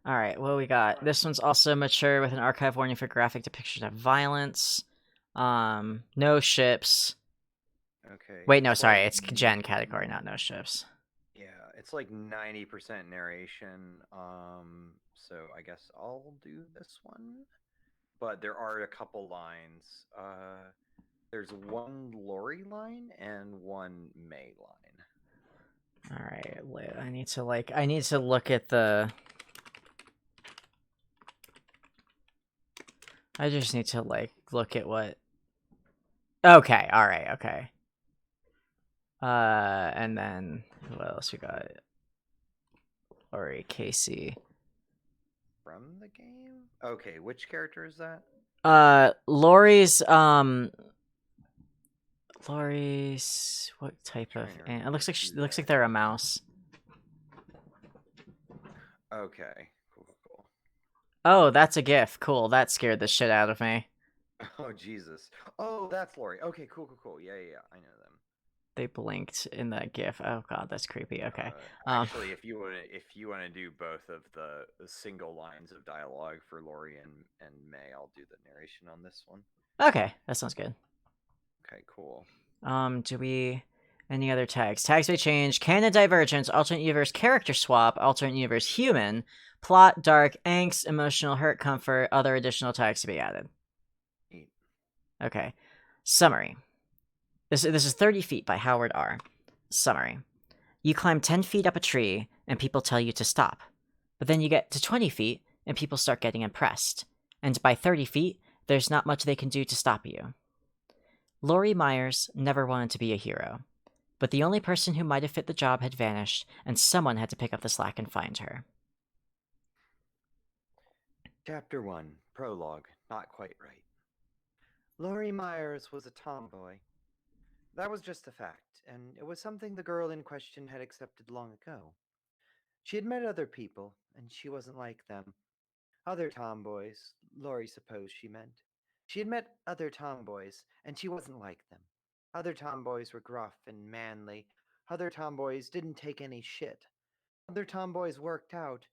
All right, what we got? This one's also mature with an archive warning for graphic depictions of violence. No ships. Okay, Wait, no, it's sorry, like it's gen category, not no ships. yeah, it's like 90% narration. So I guess I'll do this one. But there are a couple lines. There's one Lori line and one May line. All right, wait, I need to look at the. I just need to look at what. Okay, all right, okay. And then what else we got? Lori, Casey. From the game? Okay, which character is that? Lori's Lori's what type of? Trying to It remember it who looks like that they're a is. mouse. Okay, cool. Oh, that's a GIF. Cool. That scared the shit out of me. Oh Jesus. Oh, that's Lori. Okay, cool. Yeah. I know them. They blinked in that GIF. Oh god, that's creepy. Okay. Um, Actually, if you wanna do both of the single lines of dialogue for Lori and May, I'll do the narration on this one. okay, that sounds good. Okay, cool. Do we any other tags? Tags may change. Canon divergence, alternate universe character swap, alternate universe human, plot, dark, angst, emotional hurt, comfort, other additional tags to be added. Neat. Okay. Summary. This is 30 feet by Howard R. Summary. You climb 10 feet up a tree and people tell you to stop. But then you get to 20 feet and people start getting impressed. And by 30 feet, there's not much they can do to stop you. Lori Myers never wanted to be a hero, but the only person who might have fit the job had vanished, and someone had to pick up the slack and find her. Chapter 1 Prologue. Not quite right. Lori Myers was a tomboy. That was just a fact, and it was something the girl in question had accepted long ago. She had met other people, and she wasn't like them. Other tomboys, Lori supposed she meant. She had met other tomboys, and she wasn't like them. Other tomboys were gruff and manly. Other tomboys didn't take any shit. Other tomboys worked out,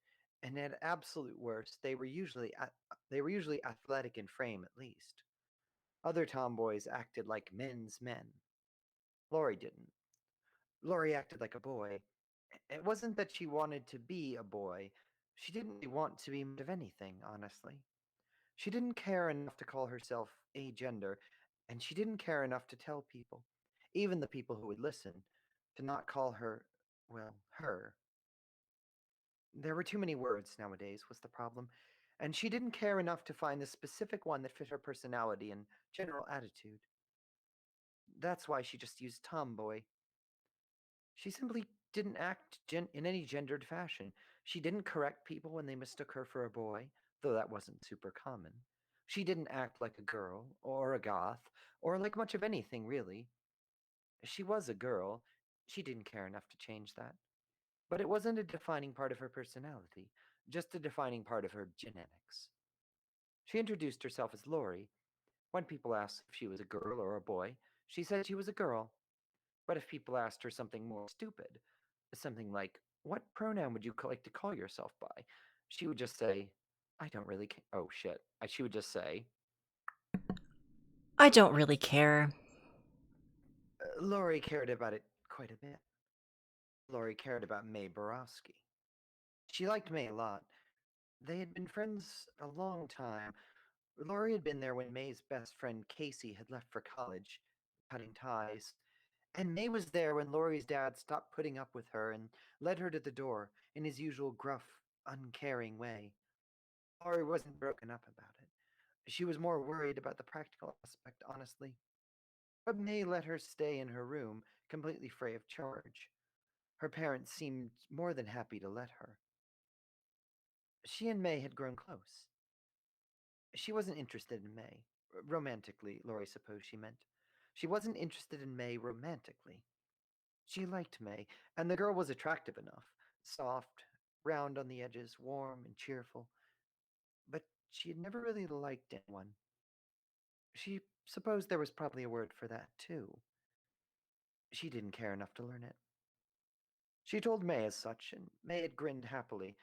and at absolute worst, they were usually athletic in frame at least. Other tomboys acted like men's men. Lori didn't. Lori acted like a boy. It wasn't that she wanted to be a boy. She didn't really want to be much of anything, honestly. She didn't care enough to call herself a gender, and she didn't care enough to tell people, even the people who would listen, to not call her, well, her. There were too many words nowadays, was the problem, and she didn't care enough to find the specific one that fit her personality and general attitude. That's why she just used tomboy. She simply didn't act in any gendered fashion. She didn't correct people when they mistook her for a boy, though that wasn't super common. She didn't act like a girl, or a goth, or like much of anything, really. She was a girl. She didn't care enough to change that. But it wasn't a defining part of her personality, just a defining part of her genetics. She introduced herself as Lori. When people asked if she was a girl or a boy, she said she was a girl. But if people asked her something more stupid, something like, "What pronoun would you like to call yourself by?" she would just say, "I don't really care." Oh shit. She would just say, I don't really care. Lori cared about it quite a bit. Lori cared about May Borowski. She liked May a lot. They had been friends a long time. Lori had been there when May's best friend Casey had left for college, cutting ties. And May was there when Lori's dad stopped putting up with her and led her to the door in his usual gruff, uncaring way. Lori wasn't broken up about it. She was more worried about the practical aspect, honestly. But May let her stay in her room, completely free of charge. Her parents seemed more than happy to let her. She and May had grown close. She wasn't interested in May. Romantically, Lori supposed she meant. She wasn't interested in May romantically. She liked May, and the girl was attractive enough. Soft, round on the edges, warm and cheerful. But she had never really liked anyone. She supposed there was probably a word for that, too. She didn't care enough to learn it. She told May as such, and May had grinned happily.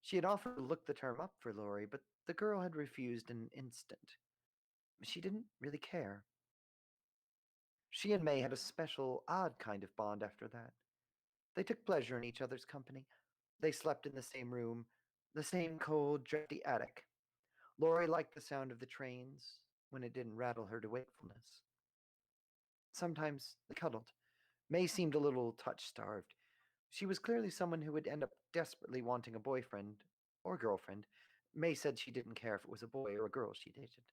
She had offered to look the term up for Lori, but the girl had refused in an instant. She didn't really care. She and May had a special, odd kind of bond after that. They took pleasure in each other's company. They slept in the same room, the same cold, drafty attic. Lori liked the sound of the trains when it didn't rattle her to wakefulness. Sometimes they cuddled. May seemed a little touch starved. She was clearly someone who would end up desperately wanting a boyfriend or girlfriend. May said she didn't care if it was a boy or a girl she dated.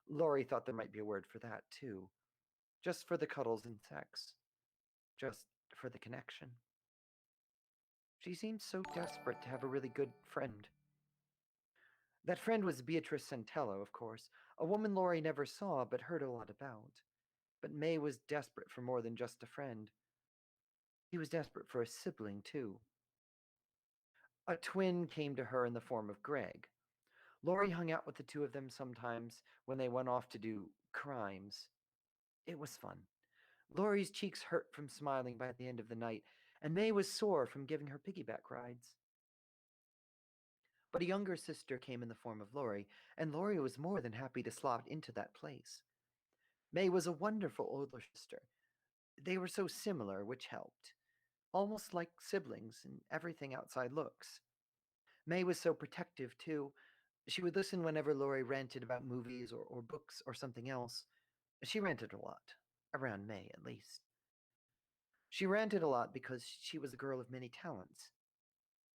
Lori thought there might be a word for that, too. Just for the cuddles and sex. Just for the connection. She seemed so desperate to have a really good friend. That friend was Beatrice Santello, of course, a woman Lori never saw but heard a lot about. But May was desperate for more than just a friend. He was desperate for a sibling, too. A twin came to her in the form of Greg. Lori hung out with the two of them sometimes when they went off to do crimes. It was fun. Lori's cheeks hurt from smiling by the end of the night, and May was sore from giving her piggyback rides. But a younger sister came in the form of Lori, and Lori was more than happy to slot into that place. May was a wonderful older sister. They were so similar, which helped. Almost like siblings in everything outside looks. May was so protective, too. She would listen whenever Lori ranted about movies or books or something else. She ranted a lot. Around May, at least. She ranted a lot because she was a girl of many talents.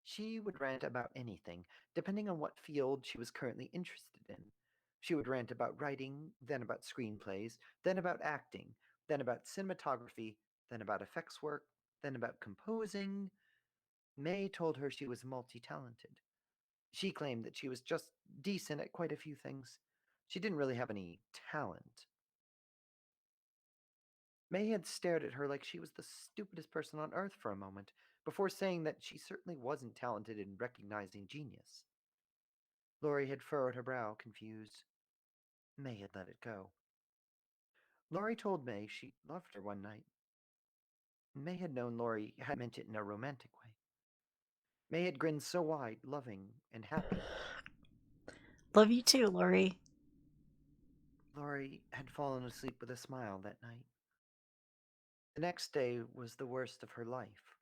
She would rant about anything, depending on what field she was currently interested in. She would rant about writing, then about screenplays, then about acting, then about cinematography, then about effects work, then about composing. May told her she was multi talented. She claimed that she was just decent at quite a few things. She didn't really have any talent. May had stared at her like she was the stupidest person on earth for a moment, before saying that she certainly wasn't talented in recognizing genius. Lori had furrowed her brow, confused. May had let it go. Lori told May she loved her one night. May had known Lori had meant it in a romantic way. May had grinned so wide, loving, and happy. Love you too, Lori. Lori had fallen asleep with a smile that night. The next day was the worst of her life.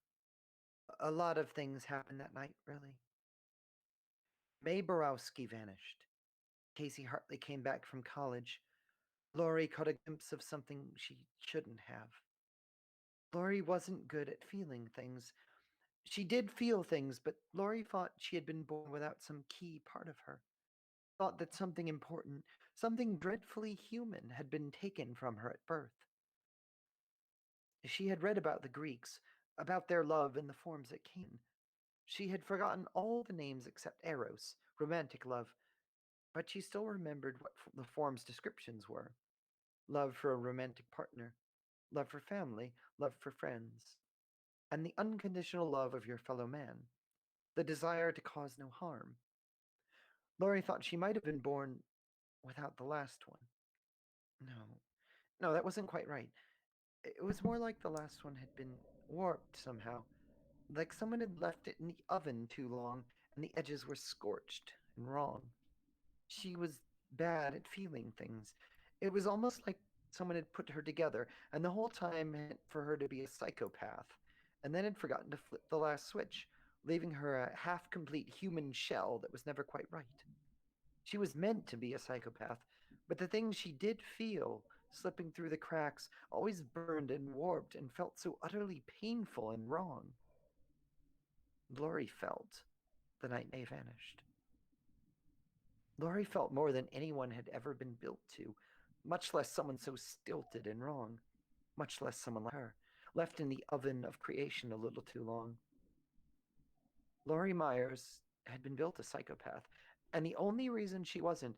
A lot of things happened that night, really. May Borowski vanished. Casey Hartley came back from college. Lori caught a glimpse of something she shouldn't have. Lori wasn't good at feeling things. She did feel things, but Lori thought she had been born without some key part of her. Thought that something important, something dreadfully human, had been taken from her at birth. She had read about the Greeks, about their love in the forms it came. She had forgotten all the names except Eros, romantic love, but she still remembered what the form's descriptions were: love for a romantic partner, love for family, love for friends, and the unconditional love of your fellow man, the desire to cause no harm. Lori thought she might have been born without the last one. No, no, that wasn't quite right. It was more like the last one had been warped somehow, like someone had left it in the oven too long and the edges were scorched and wrong. She was bad at feeling things. It was almost like someone had put her together, and the whole time meant for her to be a psychopath, and then had forgotten to flip the last switch, leaving her a half complete human shell that was never quite right. She was meant to be a psychopath, but the things she did feel, slipping through the cracks, always burned and warped and felt so utterly painful and wrong. Lori felt the night May vanished. Lori felt more than anyone had ever been built to, much less someone so stilted and wrong, much less someone like her, left in the oven of creation a little too long. Lori Myers had been built a psychopath, and the only reason she wasn't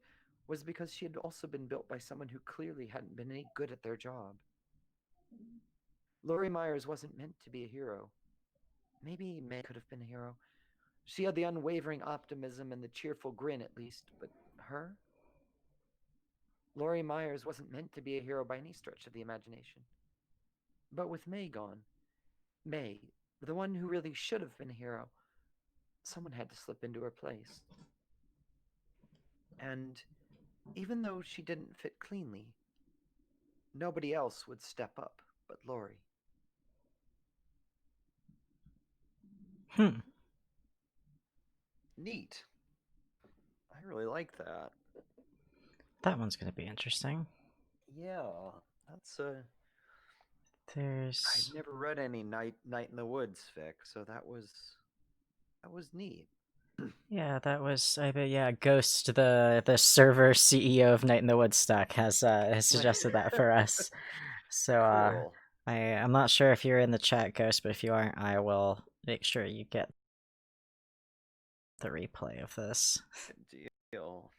was because she had also been built by someone who clearly hadn't been any good at their job. Lori Myers wasn't meant to be a hero. Maybe May could have been a hero. She had the unwavering optimism and the cheerful grin, at least, but her? Lori Myers wasn't meant to be a hero by any stretch of the imagination. But with May gone, May, the one who really should have been a hero, someone had to slip into her place. And even though she didn't fit cleanly, nobody else would step up but Lori. Neat. I really like that. That one's gonna be interesting. Yeah, that's I'd There's never read any Night in the Woods fic, so that was neat. yeah, that was I bet yeah, Ghost, the server CEO of Night in the Woodstock has suggested that for us. So Cool. I'm not sure if you're in the chat, Ghost, but if you aren't, I will make sure you get the replay of this. Good deal.